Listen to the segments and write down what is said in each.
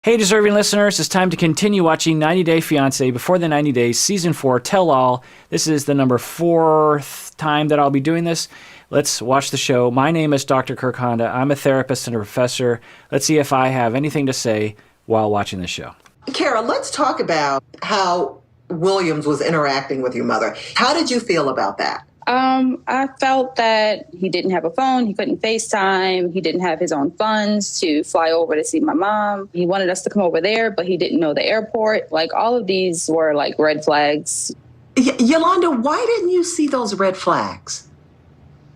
Hey, deserving listeners, it's time to continue watching 90 Day Fiancé Before the 90 Days, Season 4, Tell All. This is the number 4th time that I'll be doing this. Let's watch the show. My name is Dr. Kirk Honda. I'm a therapist and a professor. Let's see if I have anything to say while watching the show. Kara, let's talk about how Williams was interacting with your mother. How did you feel about that? I felt that he didn't have a phone. He couldn't FaceTime. He didn't have his own funds to fly over to see my mom. He wanted us to come over there, but he didn't know the airport. Like, all of these were like red flags. Yolanda, why didn't you see those red flags?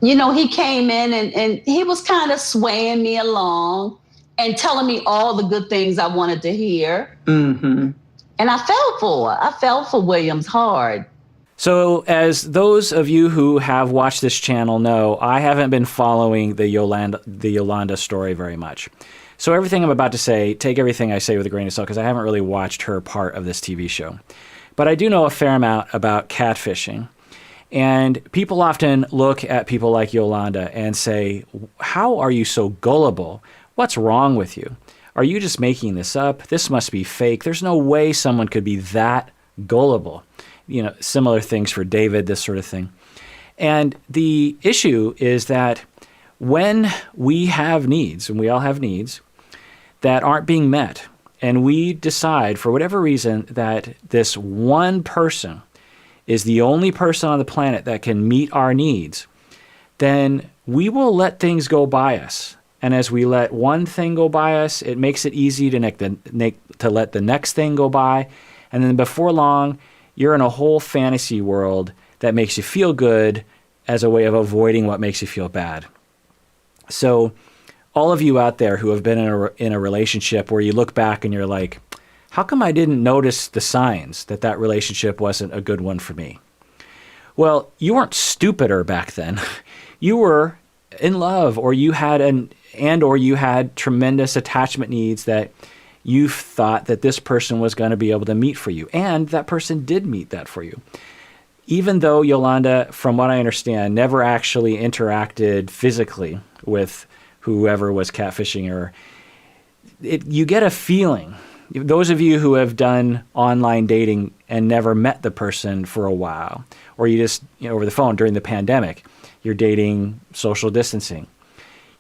You know, he came in and he was kind of swaying me along and telling me all the good things I wanted to hear. Mm-hmm. And I fell for Williams hard. So as those of you who have watched this channel know, I haven't been following the Yolanda story very much. So everything I'm about to say, take everything I say with a grain of salt, because I haven't really watched her part of this TV show. But I do know a fair amount about catfishing. And people often look at people like Yolanda and say, how are you so gullible? What's wrong with you? Are you just making this up? This must be fake. There's no way someone could be that gullible. You know, similar things for David, this sort of thing. And the issue is that when we have needs, and we all have needs, that aren't being met, and we decide for whatever reason that this one person is the only person on the planet that can meet our needs, then we will let things go by us. And as we let one thing go by us, it makes it easy to let the next thing go by. And then before long, you're in a whole fantasy world that makes you feel good as a way of avoiding what makes you feel bad. So all of you out there who have been in a relationship where you look back and you're like, how come I didn't notice the signs that that relationship wasn't a good one for me? Well, you weren't stupider back then. You were in love, or you had or you had tremendous attachment needs that you thought that this person was going to be able to meet for you. And that person did meet that for you. Even though Yolanda, from what I understand, never actually interacted physically with whoever was catfishing her, you get a feeling. Those of you who have done online dating and never met the person for a while, or you just, over the phone during the pandemic, you're dating social distancing,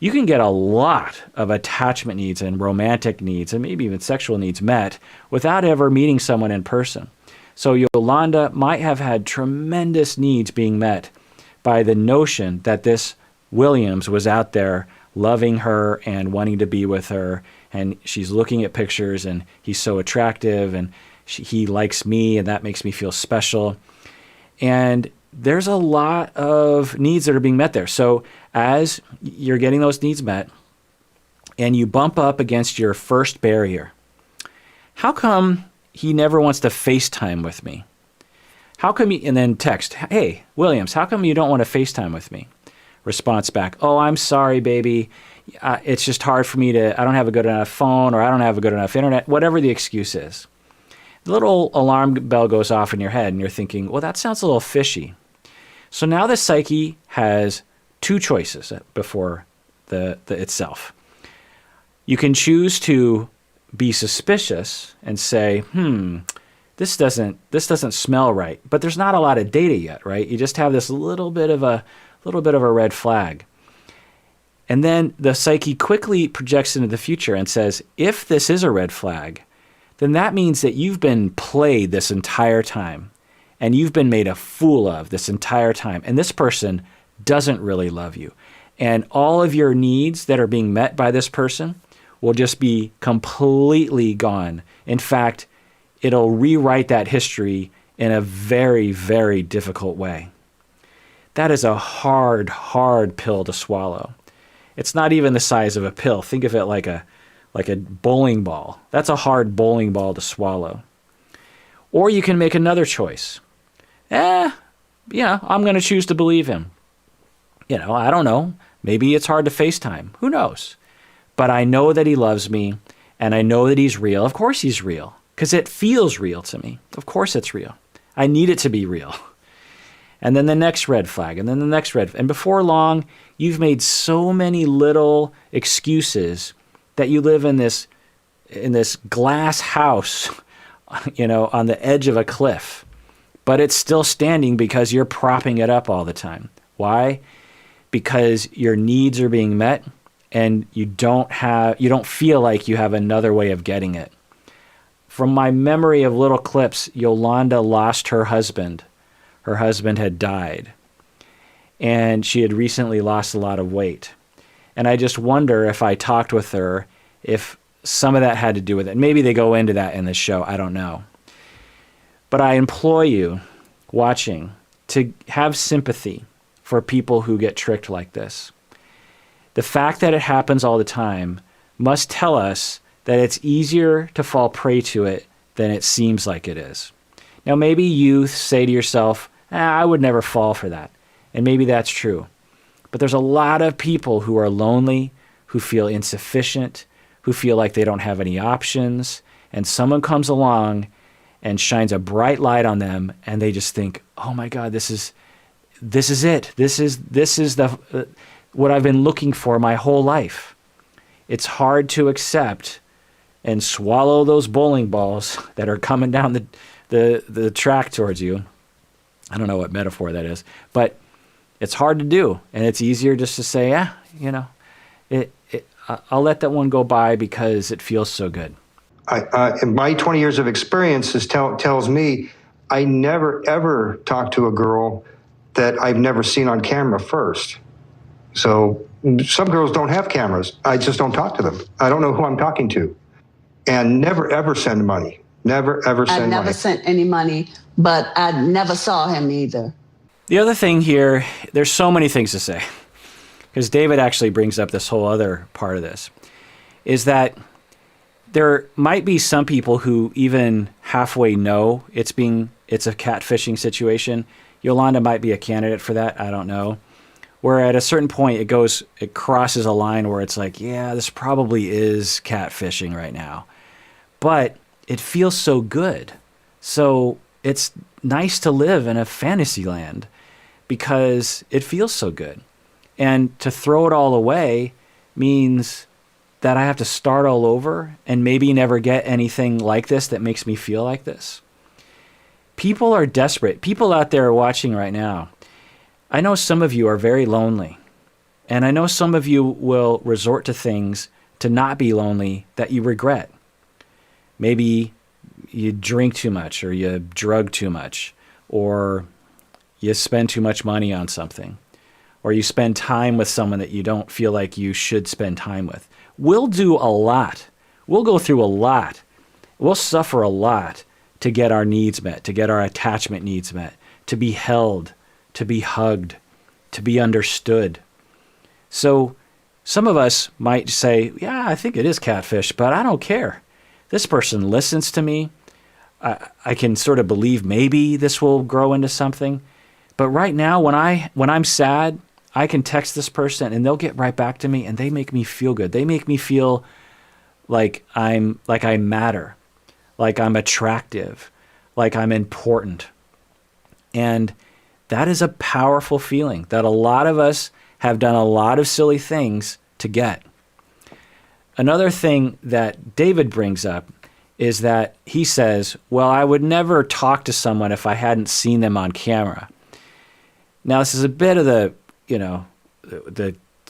you can get a lot of attachment needs and romantic needs and maybe even sexual needs met without ever meeting someone in person. So Yolanda might have had tremendous needs being met by the notion that this Williams was out there loving her and wanting to be with her, and she's looking at pictures and he's so attractive and he likes me and that makes me feel special. And there's a lot of needs that are being met there. So as you're getting those needs met and you bump up against your first barrier, how come he never wants to FaceTime with me? How come you, and then text, hey, Williams, how come you don't want to FaceTime with me? Response back, oh, I'm sorry, baby. It's just hard for me I don't have a good enough phone, or I don't have a good enough internet, whatever the excuse is. The little alarm bell goes off in your head and you're thinking, well, that sounds a little fishy. So now the psyche has two choices before the itself. You can choose to be suspicious and say, this doesn't smell right. But there's not a lot of data yet, right? You just have this little bit of a red flag. And then the psyche quickly projects into the future and says, if this is a red flag, then that means that you've been played this entire time. And you've been made a fool of this entire time. And this person doesn't really love you. And all of your needs that are being met by this person will just be completely gone. In fact, it'll rewrite that history in a very, very difficult way. That is a hard, hard pill to swallow. It's not even the size of a pill. Think of it like a bowling ball. That's a hard bowling ball to swallow. Or you can make another choice. I'm going to choose to believe him. I don't know. Maybe it's hard to FaceTime. Who knows? But I know that he loves me, and I know that he's real. Of course he's real, because it feels real to me. Of course it's real. I need it to be real. And then the next red flag, and then the next red. And before long, you've made so many little excuses that you live in this in this glass house, on the edge of a cliff, but it's still standing because you're propping it up all the time. Why? Because your needs are being met and you don't feel like you have another way of getting it. From my memory of little clips, Yolanda lost her husband. Her husband had died, and she had recently lost a lot of weight. And I just wonder, if I talked with her, if some of that had to do with it. Maybe they go into that in this show. I don't know. But I implore you watching to have sympathy for people who get tricked like this. The fact that it happens all the time must tell us that it's easier to fall prey to it than it seems like it is. Now, maybe you say to yourself, I would never fall for that. And maybe that's true. But there's a lot of people who are lonely, who feel insufficient, who feel like they don't have any options, and someone comes along and shines a bright light on them, and they just think, oh my God, this is it. This is the what I've been looking for my whole life. It's hard to accept and swallow those bowling balls that are coming down the track towards you. I don't know what metaphor that is, but it's hard to do, and it's easier just to say, I'll let that one go by because it feels so good. My 20 years of experience tells me I never, ever talk to a girl that I've never seen on camera first. So some girls don't have cameras. I just don't talk to them. I don't know who I'm talking to. And never, ever send money. Never, ever send money. I never sent any money, but I never saw him either. The other thing here, there's so many things to say, because David actually brings up this whole other part of this, is that there might be some people who even halfway know it's a catfishing situation. Yolanda might be a candidate for that. I don't know. Where at a certain point it crosses a line where it's like, yeah, this probably is catfishing right now. But it feels so good. So it's nice to live in a fantasy land because it feels so good. And to throw it all away means that I have to start all over and maybe never get anything like this that makes me feel like this. People are desperate. People out there watching right now, I know some of you are very lonely. And I know some of you will resort to things to not be lonely that you regret. Maybe you drink too much, or you drug too much, or you spend too much money on something, or you spend time with someone that you don't feel like you should spend time with. We'll do a lot. We'll go through a lot. We'll suffer a lot to get our needs met, to get our attachment needs met, to be held, to be hugged, to be understood. So some of us might say, yeah, I think it is catfish, but I don't care. This person listens to me. I can sort of believe maybe this will grow into something. But right now, when I'm sad, I can text this person and they'll get right back to me and they make me feel good. They make me feel like I matter, like I'm attractive, like I'm important. And that is a powerful feeling that a lot of us have done a lot of silly things to get. Another thing that David brings up is that he says, well, I would never talk to someone if I hadn't seen them on camera. Now, this is a bit of the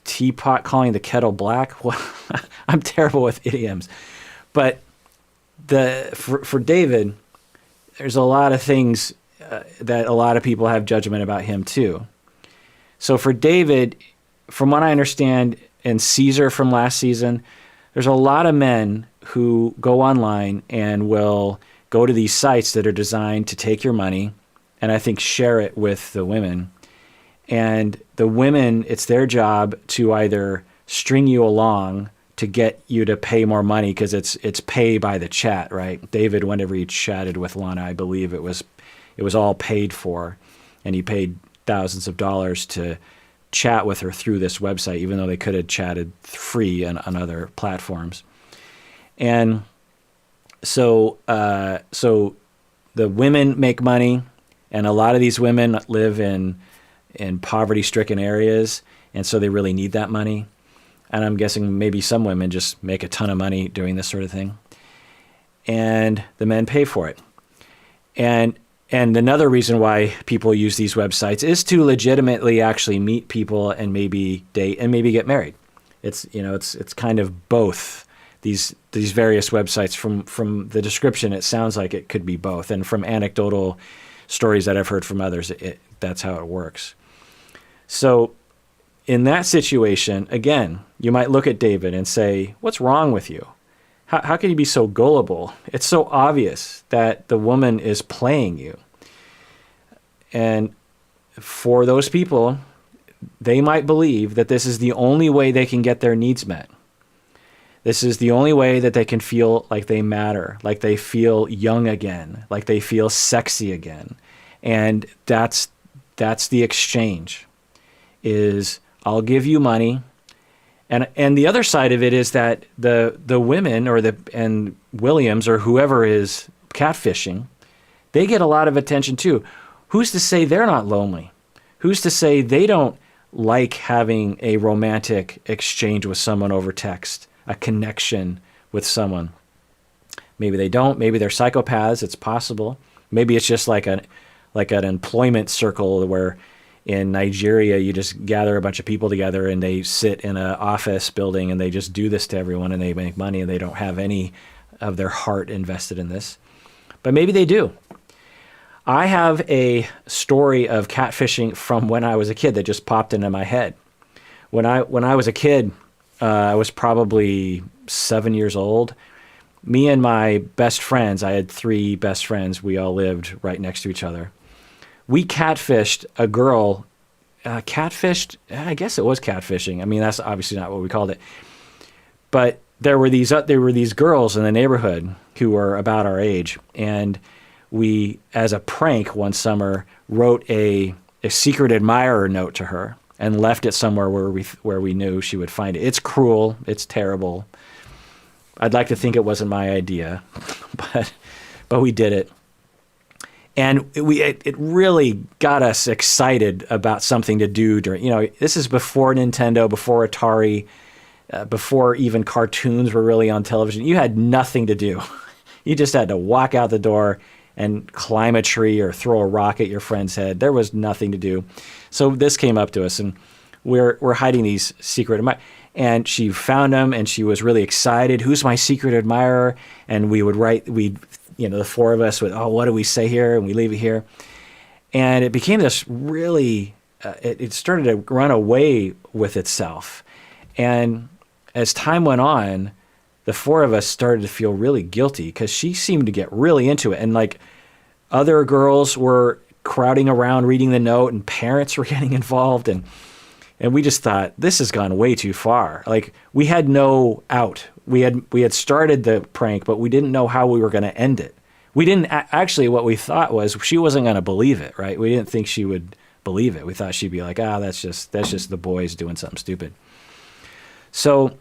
teapot calling the kettle black. Well, I'm terrible with idioms. But for David, there's a lot of things that a lot of people have judgment about him too. So for David, from what I understand, and Caesar from last season, there's a lot of men who go online and will go to these sites that are designed to take your money and I think share it with the women. And the women, it's their job to either string you along to get you to pay more money because it's pay by the chat, right? David, whenever he chatted with Lana, I believe it was all paid for, and he paid thousands of dollars to chat with her through this website, even though they could have chatted free on other platforms. And so the women make money, and a lot of these women live in poverty-stricken areas, and so they really need that money. And I'm guessing maybe some women just make a ton of money doing this sort of thing. and the men pay for it. And another reason why people use these websites is to legitimately actually meet people and maybe date and maybe get married. It's kind of both. These various websites, from the description, it sounds like it could be both. And from anecdotal stories that I've heard from others, that's how it works. So in that situation, again, you might look at David and say, what's wrong with you? How can you be so gullible? It's so obvious that the woman is playing you. And for those people, they might believe that this is the only way they can get their needs met. This is the only way that they can feel like they matter, like they feel young again, like they feel sexy again. And that's the exchange, is I'll give you money. And the other side of it is that the women and Williams or whoever is catfishing, they get a lot of attention too. Who's to say they're not lonely? Who's to say they don't like having a romantic exchange with someone over text, a connection with someone? Maybe they don't. Maybe they're psychopaths. It's possible. Maybe it's just like an employment circle where in Nigeria you just gather a bunch of people together and they sit in an office building and they just do this to everyone and they make money and they don't have any of their heart invested in this. But maybe they do. I have a story of catfishing from when I was a kid that just popped into my head. When I was a kid, I was probably 7 years old. Me and my best friends, I had 3 best friends. We all lived right next to each other. We catfished a girl. Catfished? I guess it was catfishing. I mean, that's obviously not what we called it. But there were these girls in the neighborhood who were about our age, and we, as a prank one summer, wrote a secret admirer note to her and left it somewhere where we knew she would find it. It's cruel. It's terrible. I'd like to think it wasn't my idea, but we did it. And it really got us excited about something to do during, this is before Nintendo, before Atari, before even cartoons were really on television. You had nothing to do. You just had to walk out the door and climb a tree or throw a rock at your friend's head. There was nothing to do. So this came up to us, and we're hiding these secret admirers. And she found them, and she was really excited. Who's my secret admirer? And we would write, the 4 of us would, what do we say here? And we leave it here. And it became this really, it started to run away with itself. And as time went on, the 4 of us started to feel really guilty because she seemed to get really into it. And like other girls were crowding around reading the note and parents were getting involved. And we just thought, this has gone way too far. Like we had no out. We had started the prank, but we didn't know how we were going to end it. We didn't actually, what we thought was she wasn't going to believe it, right? We didn't think she would believe it. We thought she'd be like, that's just the boys doing something stupid. So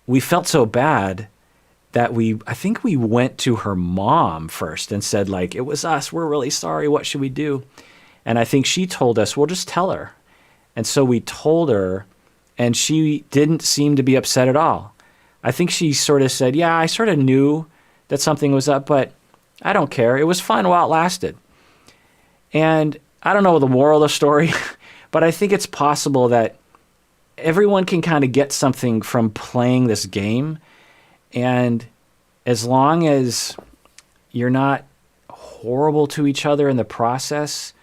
we felt so bad that I think we went to her mom first and said, like, it was us. We're really sorry. What should we do? And I think she told us, well, just tell her. And so we told her, and she didn't seem to be upset at all. I think she sort of said, yeah, I sort of knew that something was up, but I don't care. It was fun while it lasted. And I don't know the moral of the story, but I think it's possible that everyone can kind of get something from playing this game. And as long as you're not horrible to each other in the process,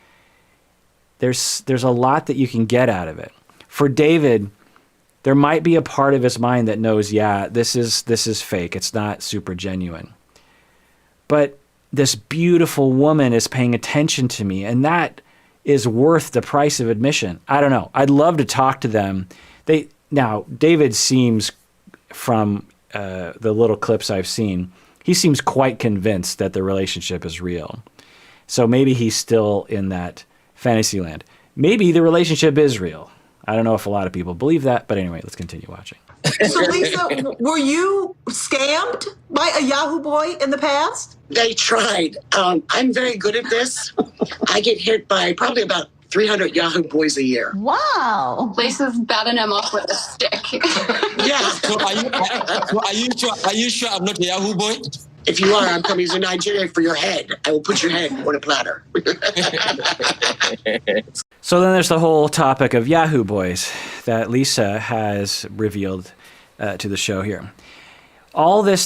there's a lot that you can get out of it. For David, there might be a part of his mind that knows, yeah, this is fake. It's not super genuine. But this beautiful woman is paying attention to me, and that is worth the price of admission. I don't know. I'd love to talk to them. Now, David seems, from the little clips I've seen, he seems quite convinced that the relationship is real. So maybe he's still in that fantasy land. Maybe the relationship is real. I don't know if a lot of people believe that, but anyway, let's continue watching. So, Lisa, were you scammed by a Yahoo boy in the past? They tried. I'm very good at this. I get hit by probably about 300 Yahoo boys a year. Wow. Lisa's batting him off with a stick. Yeah. So are you sure I'm not a Yahoo boy? If you are, I'm coming to Nigeria for your head. I will put your head on a platter. So then there's the whole topic of Yahoo Boys that Lisa has revealed to the show here. All this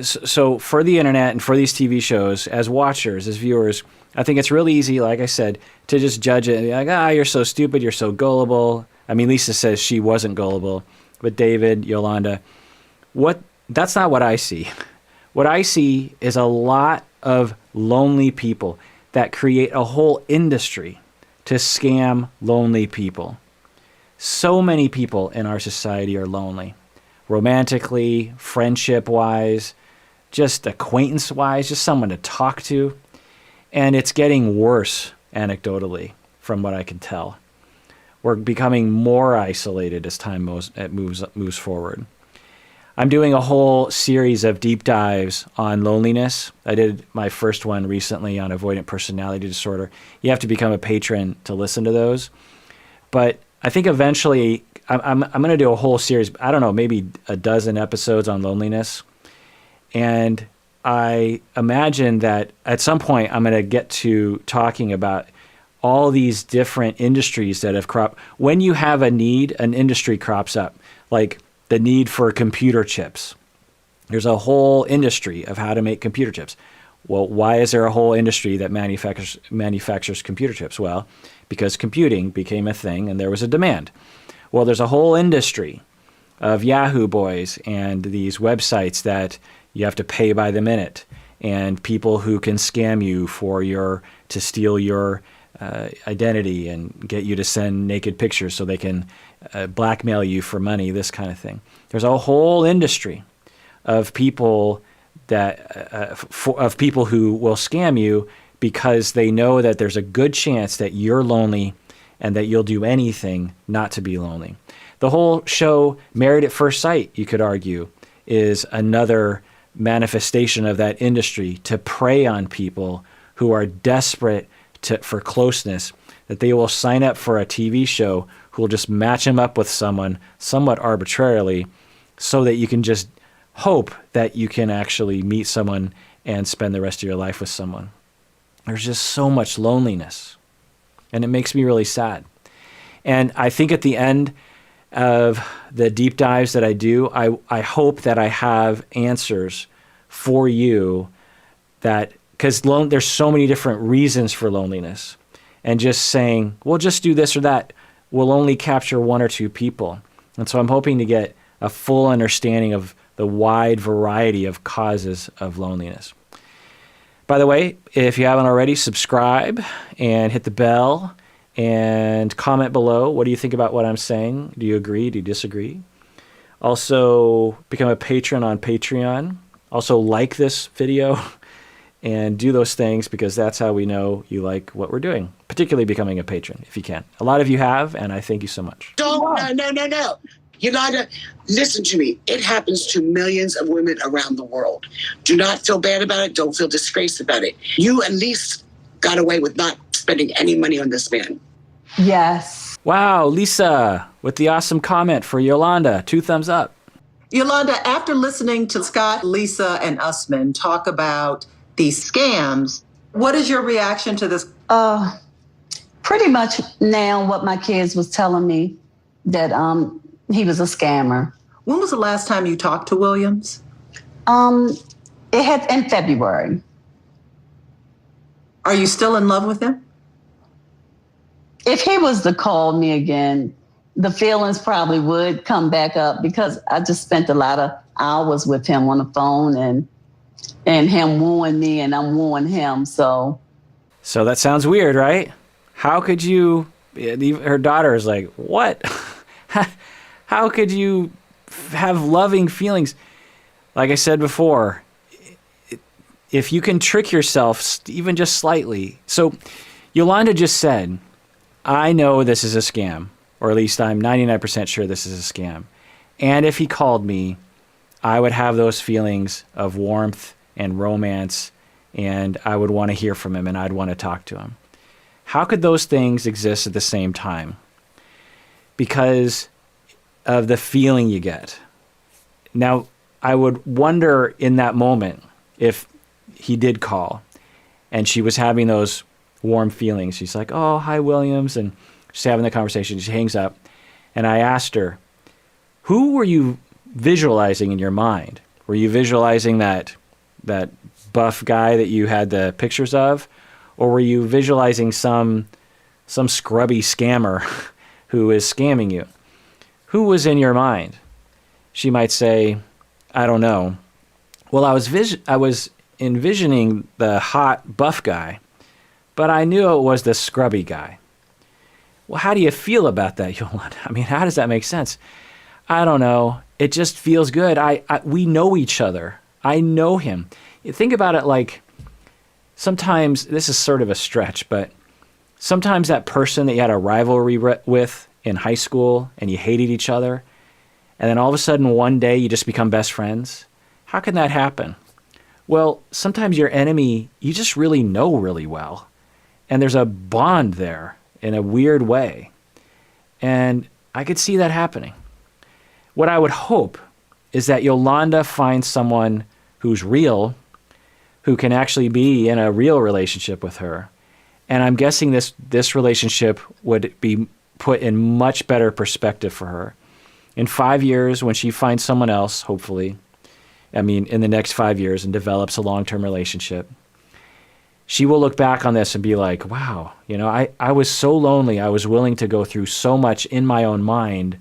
so for the internet and for these TV shows, as watchers, as viewers, I think it's really easy, like I said, to just judge it and be like, you're so stupid, you're so gullible. I mean, Lisa says she wasn't gullible, but David, Yolanda, that's not what I see. What I see is a lot of lonely people that create a whole industry to scam lonely people. So many people in our society are lonely. Romantically, friendship-wise, just acquaintance-wise, just someone to talk to. And it's getting worse, anecdotally, from what I can tell. We're becoming more isolated as time moves forward. I'm doing a whole series of deep dives on loneliness. I did my first one recently on avoidant personality disorder. You have to become a patron to listen to those. But I think eventually I'm going to do a whole series, I don't know, maybe a dozen episodes on loneliness. And I imagine that at some point I'm going to get to talking about all these different industries that have cropped. When you have a need, an industry crops up, like the need for computer chips. There's a whole industry of how to make computer chips. Well, why is there a whole industry that manufactures computer chips? Well, because computing became a thing and there was a demand. Well, there's a whole industry of Yahoo Boys and these websites that you have to pay by the minute, and people who can scam you to steal your identity and get you to send naked pictures so they can blackmail you for money, this kind of thing. There's a whole industry of people of people who will scam you because they know that there's a good chance that you're lonely and that you'll do anything not to be lonely. The whole show, Married at First Sight, you could argue, is another manifestation of that industry to prey on people who are desperate for closeness, that they will sign up for a TV show who will just match them up with someone somewhat arbitrarily so that you can just hope that you can actually meet someone and spend the rest of your life with someone. There's just so much loneliness, and it makes me really sad. And I think at the end of the deep dives that I do, I hope that I have answers for you because there's so many different reasons for loneliness. And just saying, well, just do this or that will only capture one or two people. And so I'm hoping to get a full understanding of the wide variety of causes of loneliness. By the way, if you haven't already, subscribe and hit the bell and comment below. What do you think about what I'm saying? Do you agree? Do you disagree? Also, become a patron on Patreon. Also, like this video and do those things because that's how we know you like what we're doing, particularly becoming a patron if you can. A lot of you have, and I thank you so much. No. Yolanda, listen to me. It happens to millions of women around the world. Do not feel bad about it. Don't feel disgraced about it. You at least got away with not spending any money on this man. Yes. Wow, Lisa, with the awesome comment for Yolanda. 2 thumbs up. Yolanda, after listening to Scott, Lisa, and Usman talk about these scams, what is your reaction to this? Pretty much now what my kids was telling me, that he was a scammer. When was the last time you talked to Williams? It had in February. Are you still in love with him? If he was to call me again, the feelings probably would come back up because I just spent a lot of hours with him on the phone and him wooing me and I'm wooing him. So that sounds weird, right? How could you? Her daughter is like, what? How could you have loving feelings? Like I said before, if you can trick yourself even just slightly. So Yolanda just said, I know this is a scam, or at least I'm 99% sure this is a scam. And if he called me, I would have those feelings of warmth and romance, and I would want to hear from him and I'd want to talk to him. How could those things exist at the same time? Because of the feeling you get. Now, I would wonder in that moment, if he did call and she was having those warm feelings. She's like, oh, hi, Williams. And she's having the conversation. She hangs up. And I asked her, who were you visualizing in your mind? Were you visualizing that buff guy that you had the pictures of? Or were you visualizing some scrubby scammer who is scamming you? Who was in your mind? She might say, I don't know. Well, I was envisioning the hot buff guy, but I knew it was the scrubby guy. Well, how do you feel about that, Yolanda? I mean, how does that make sense? I don't know. It just feels good. We know each other. I know him. You think about it like sometimes, this is sort of a stretch, but sometimes that person that you had a rivalry with in high school and you hated each other, and then all of a sudden one day you just become best friends. How can that happen? Well, sometimes your enemy, you just really know really well. And there's a bond there in a weird way. And I could see that happening. What I would hope is that Yolanda finds someone who's real, who can actually be in a real relationship with her. And I'm guessing this relationship would be put in much better perspective for her. In 5 years, when she finds someone else, hopefully, in the next 5 years, and develops a long-term relationship, she will look back on this and be like, wow, I was so lonely. I was willing to go through so much in my own mind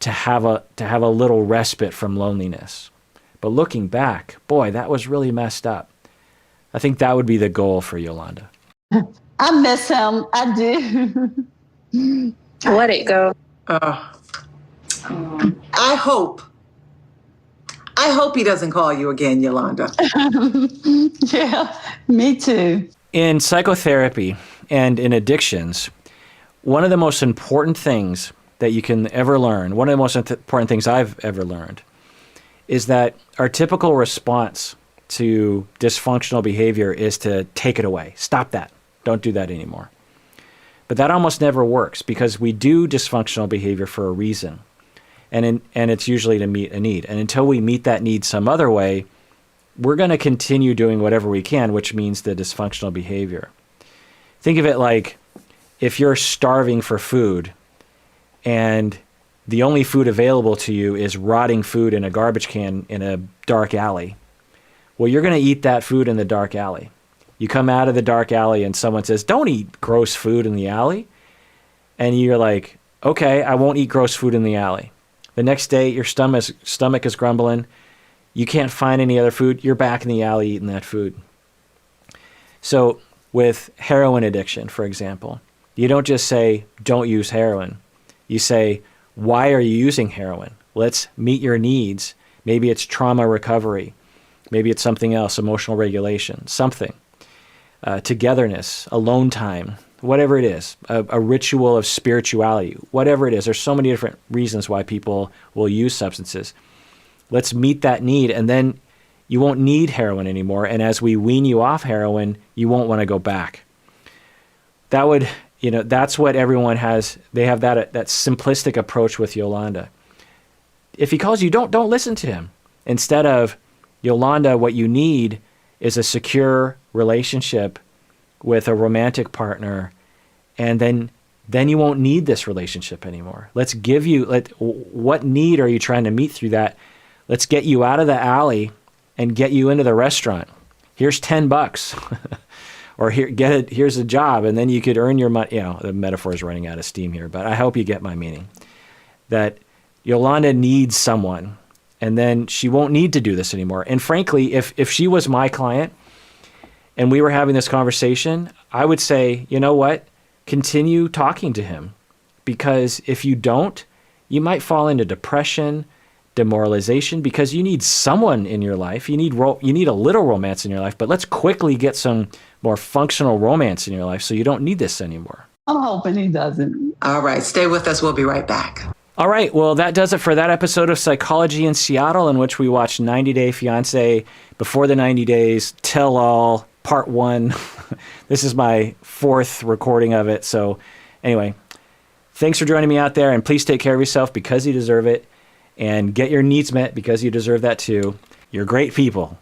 to have a little respite from loneliness. But looking back, boy, that was really messed up. I think that would be the goal for Yolanda. I miss him. I do. Let it go. I hope he doesn't call you again, Yolanda. Yeah, me too. In psychotherapy and in addictions, one of the most important things that you can ever learn, one of the most important things I've ever learned, is that our typical response to dysfunctional behavior is to take it away. Stop that. Don't do that anymore. But that almost never works because we do dysfunctional behavior for a reason. And it's usually to meet a need. And until we meet that need some other way, we're going to continue doing whatever we can, which means the dysfunctional behavior. Think of it like if you're starving for food and the only food available to you is rotting food in a garbage can in a dark alley. Well, you're going to eat that food in the dark alley. You come out of the dark alley and someone says, don't eat gross food in the alley. And you're like, okay, I won't eat gross food in the alley. The next day, your stomach is grumbling. You can't find any other food. You're back in the alley eating that food. So with heroin addiction, for example, you don't just say, don't use heroin. You say, why are you using heroin? Let's meet your needs. Maybe it's trauma recovery. Maybe it's something else, emotional regulation, something. Togetherness, alone time, whatever it is, a ritual of spirituality, whatever it is. There's so many different reasons why people will use substances. Let's meet that need, and then you won't need heroin anymore. And as we wean you off heroin, you won't want to go back. That would, that's what everyone has. They have that simplistic approach with Yolanda. If he calls you, don't listen to him. Instead of, Yolanda, what you need is a secure relationship with a romantic partner, and then you won't need this relationship anymore. Let's give you, what need are you trying to meet through that? Let's get you out of the alley and get you into the restaurant. Here's $10. Or here's a job, and then you could earn your money. The metaphor is running out of steam here, but I hope you get my meaning. That Yolanda needs someone, and then she won't need to do this anymore. And frankly, if she was my client and we were having this conversation, I would say, you know what? Continue talking to him, because if you don't, you might fall into depression, demoralization, because you need someone in your life. You need a little romance in your life, but let's quickly get some more functional romance in your life so you don't need this anymore. I'm hoping he doesn't. All right, stay with us. We'll be right back. All right, well, that does it for that episode of Psychology in Seattle, in which we watched 90 Day Fiancé, Before the 90 Days, Tell All, Part 1. This is my 4th recording of it. So anyway, thanks for joining me out there, and please take care of yourself because you deserve it, and get your needs met because you deserve that too. You're great people.